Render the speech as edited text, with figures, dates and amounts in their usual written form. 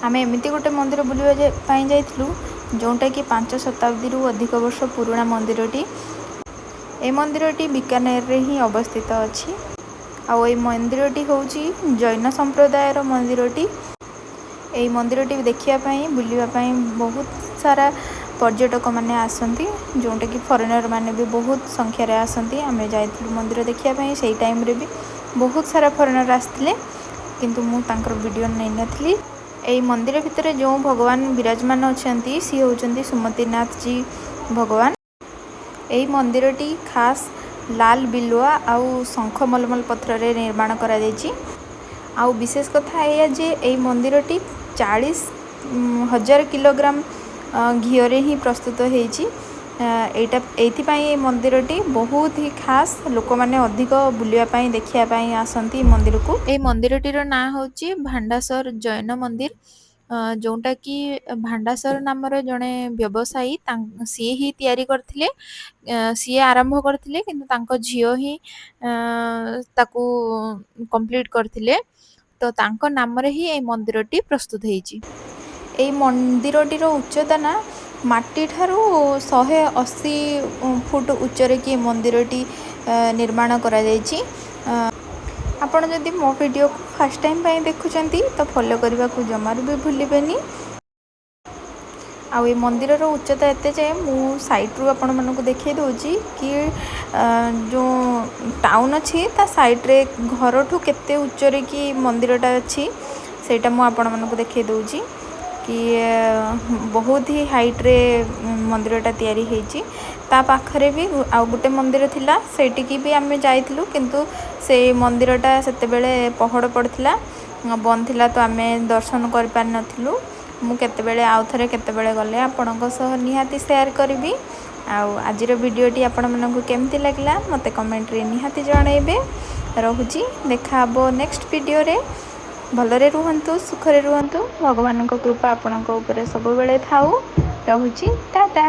आम एमती गोटे मंदिर बुलवाई जाइलु जोटा कि 5 शताब्दी अधिक वर्ष पुराणा मंदिरटी। ए मंदिरटी बीकानेर रे ही अवस्थित अछि। आउ ए मंदिरटी होची जैन संप्रदायर मंदिरटी। ए मंदिरटी देखिया बुलिया बहुत सारा पर्यटक माने आसंती जोटा कि फॉरेनर माने भी बहुत संख्या रे आसंती। आमे जाइलु मंदिर देखिया सेई टाइम रे भी बहुत सारा फॉरेनर आसथिले किंतु मु तांकर वीडियो नै नथली। ए मंदिर भितर जो भगवान विराजमान अछंती सी होचंती सुमतिनाथ जी भगवान। ए मंदिरटी खास लाल बिलुआ आउ शंख मलमल पत्थर रे निर्माण करा जायछि। आउ विशेष कथा है जे ए मंदिरटी 40,000 किलोग्राम घिओ रे ही प्रस्तुत होईछि। एटा एथिपाई मंदिरटी बहुत ही खास लोक माने अधिक बुलिया पाई देखिया पाई आसंती मंदिर को। ए मंदिरटीर ना होची भांडासर जैन मंदिर जोटा कि भांडासर नामर जड़े व्यवसायी सी ही तैयारी करथिले। सी आरंभ करथिले किंतु तांको झियो ही ताकू कंप्लीट करथिले तो तांको नाम रे ही ए मंदिरटी प्रस्तुत हेची। ए मंदिरटीर उच्चता ना माटी ठारू 180 फुट उच्चरे की मंदिरटी निर्माण करा जायछि। आपण जदि मो वीडियो को फर्स्ट टाइम पाई देखुचंती तो फॉलो करबा को जमारू भी भूलिबेनी। आउ ए मंदिर रो उच्चता एते जे मु साइड रू आपण मन को देखै दोची कि जो टाउन अछि ता साइड रे घर ठू केते उच्चरे की मंदिरटा अछि सेटा मु आपण मन को देखै दोची कि बहुत ही हाइट रे मंदिरटा तैयारी हेची। ता पाखरे भी आउ गुटे मंदिर थिला सेठी की भी आमे जाइतलु किंतु से मंदिरटा सेते बेले पहड़ पड़थिला बंद थिला तो आमे दर्शन कर पार नथिलु। मु केते बेले आउ थरे केते बेले गले आपणको सह निहाती शेयर करबी। आउ आजिर वीडियोटी आपण मन को केमती लागला मते कमेंट रे निहाती जणाइबे। रहुची देखा हबो नेक्स्ट वीडियो रे। भलरे रुहंतु सुखरे रुहंतु भगवान को कृपा आपणको ऊपर सब बेले थाउ। रहुची टाटा।